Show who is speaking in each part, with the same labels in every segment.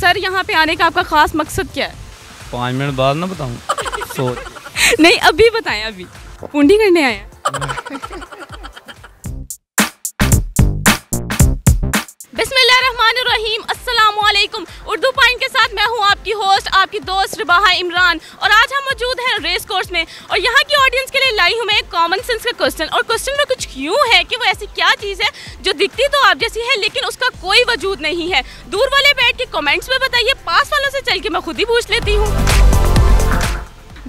Speaker 1: Sir यहाँ पे आने का आपका खास मकसद क्या है?
Speaker 2: 5 मिनट बाद ना बताऊँ।
Speaker 1: नहीं अभी बताएं, अभी पूंडी करने आए हैं। बिस्मिल्लाहिर्रहमानिर्रहीम, अस्सलामुअलैकुम। उर्दू पॉइंट के साथ मैं हूँ आपकी होस्ट, आपकी दोस्त रिबाहा इमरान, और आज हम मौजूद हैं रेस कोर्स में और यहाँ की ऑडियंस के लिए लाई हूँ मैं एक कॉमन सेंस का क्वेश्चन। और क्वेश्चन में कुछ यूँ है कि वो ऐसी क्या चीज़ है जो दिखती तो आप जैसी है लेकिन उसका कोई वजूद नहीं है। दूर वाले बैठ के कमेंट्स में बताइए, पास वालों से चल के मैं खुद ही पूछ लेती हूँ।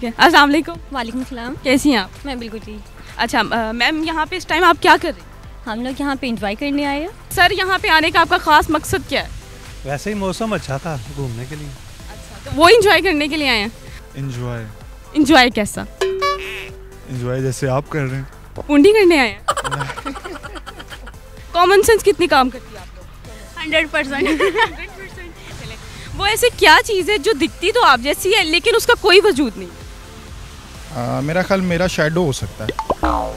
Speaker 1: अस्सलाम वालेकुम।
Speaker 3: वालेकुम सलाम।
Speaker 1: कैसी हैं आप?
Speaker 3: मैं बिल्कुल ठीक।
Speaker 1: अच्छा मैम, यहाँ पे इस टाइम आप क्या कर रही हैं?
Speaker 3: हम लोग यहाँ पे एंजॉय करने आए हैं।
Speaker 1: सर यहाँ पे आने का आपका खास मकसद क्या है?
Speaker 4: वैसे ही मौसम अच्छा था घूमने के लिए।
Speaker 1: अच्छा, तो वो एंजॉय करने के लिए आए हैं।
Speaker 4: एंजॉय
Speaker 1: एंजॉय कैसा?
Speaker 4: एंजॉय जैसे आप कर रहे हैं।
Speaker 1: पूंडी करने आए हैं। कॉमन सेंस कितनी काम करती है आप लोग?
Speaker 3: 100%।
Speaker 1: वो ऐसे क्या चीज़ है जो दिखती तो आप जैसी है लेकिन उसका कोई वजूद नहीं?
Speaker 5: मेरा ख्याल मेरा शैडो हो सकता है।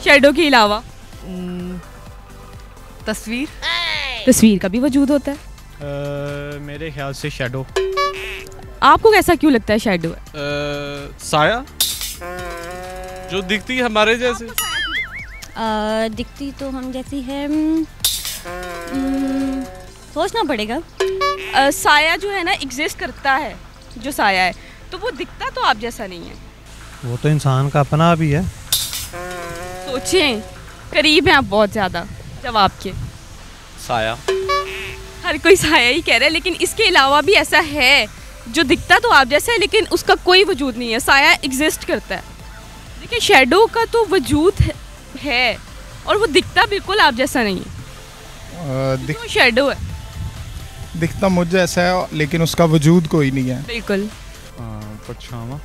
Speaker 1: शैडो के अलावा तस्वीर का भी वजूद होता है।
Speaker 2: मेरे ख्याल से शैडो।
Speaker 1: आपको कैसा क्यों लगता है शैडो है?
Speaker 2: साया जो दिखती है हमारे जैसे।
Speaker 3: दिखती तो हम जैसी है। सोचना पड़ेगा।
Speaker 1: साया जो है ना एग्जिस्ट करता है, जो साया है तो वो दिखता तो आप जैसा नहीं है।
Speaker 4: वो तो इंसान का अपना भी है।
Speaker 1: सोचें, करीब हैं आप बहुत ज़्यादा जवाब के।
Speaker 2: साया।
Speaker 1: हर कोई साया ही कह रहा है लेकिन इसके अलावा भी ऐसा है जो दिखता तो आप जैसा है लेकिन उसका कोई वजूद नहीं है। साया एग्जिस्ट करता है लेकिन शैडो का तो वजूद है और वो दिखता बिल्कुल आप जैसा नहीं है। तो शैडो है।
Speaker 5: दिखता मुझ जैसा है लेकिन उसका वजूद कोई नहीं है।
Speaker 1: बिल्कुल।
Speaker 2: परछावा।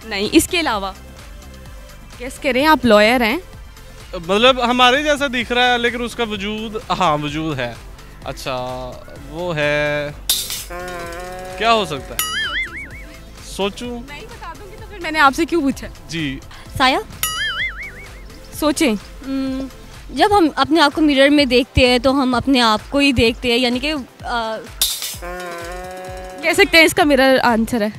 Speaker 1: नहीं, इसके अलावा गेस करें, आप लॉयर हैं।
Speaker 2: मतलब हमारे जैसा दिख रहा है लेकिन उसका वजूद, हाँ वजूद है। अच्छा वो है, क्या हो सकता है? सोचूं?
Speaker 1: नहीं बता दूंगी तो फिर मैंने आपसे क्यों पूछा?
Speaker 2: जी।
Speaker 3: साया।
Speaker 1: सोचें।
Speaker 3: जब हम अपने आप को मिरर में देखते हैं तो हम अपने आप को ही देखते हैं, यानी कि
Speaker 1: कह सकते हैं इसका मिरर आंसर है।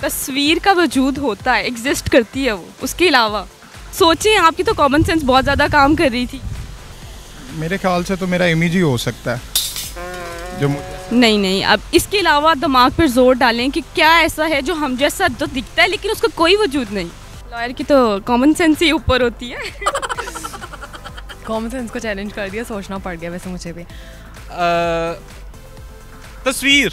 Speaker 1: तस्वीर का वजूद होता है, एग्जिस्ट करती है वो। उसके अलावा सोचें, आपकी तो कॉमन सेंस बहुत ज़्यादा काम कर रही थी।
Speaker 5: मेरे ख्याल से तो मेरा इमेज ही हो सकता है जो
Speaker 1: नहीं, अब इसके अलावा दिमाग पर जोर डालें कि क्या ऐसा है जो हम जैसा तो दिखता है लेकिन उसका कोई वजूद नहीं। लॉयर की तो कॉमन सेंस ही ऊपर होती है।
Speaker 6: कॉमन सेंस को चैलेंज कर दिया, सोचना पड़ गया वैसे मुझे भी।
Speaker 2: तस्वीर।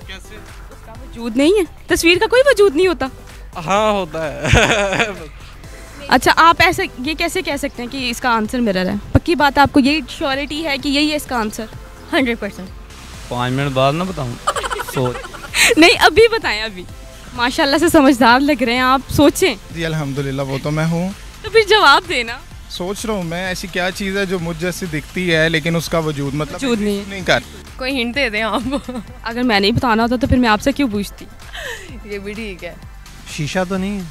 Speaker 1: कैसे? उसका वजूद नहीं है। तस्वीर का कोई वजूद नहीं होता।
Speaker 2: हाँ होता है।
Speaker 1: अच्छा, आप ऐसे ये कैसे कह सकते हैं कि इसका आंसर मिरर है? पक्की बात, आपको यही श्योरिटी है कि यही है इसका आंसर?
Speaker 3: 100%।
Speaker 2: 5 मिनट बाद ना बताऊँ।
Speaker 1: नहीं अभी बताएं, अभी माशाल्लाह से समझदार लग रहे हैं आप। सोचें।
Speaker 5: जी अल्हम्दुलिल्लाह, वो तो मैं हूँ।
Speaker 1: तो फिर जवाब देना।
Speaker 5: सोच रहा हूँ मैं ऐसी क्या चीज़ है जो मुझ जैसी दिखती है लेकिन उसका वजूद
Speaker 1: वजूद
Speaker 5: नहीं कर।
Speaker 6: कोई हिंट दे दें आप।
Speaker 1: अगर मैं नहीं बताना होता तो फिर मैं आपसे क्यों पूछती?
Speaker 6: ये भी ठीक है।
Speaker 4: शीशा तो नहीं है।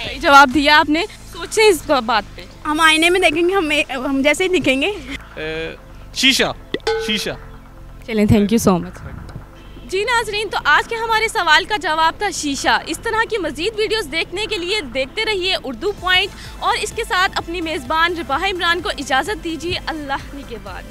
Speaker 1: सही जवाब दिया आपने। सोचें इस बात पे।
Speaker 7: हम आईने में देखेंगे हम जैसे ही दिखेंगे।
Speaker 2: शीशा।
Speaker 1: चलें, थैंक यू सो मच। जी नाजरीन, तो आज के हमारे सवाल का जवाब था शीशा। इस तरह की मज़ीद वीडियोस देखने के लिए देखते रहिए उर्दू पॉइंट, और इसके साथ अपनी मेज़बान रिबाहा इमरान को इजाज़त दीजिए। अल्लाह के बाद।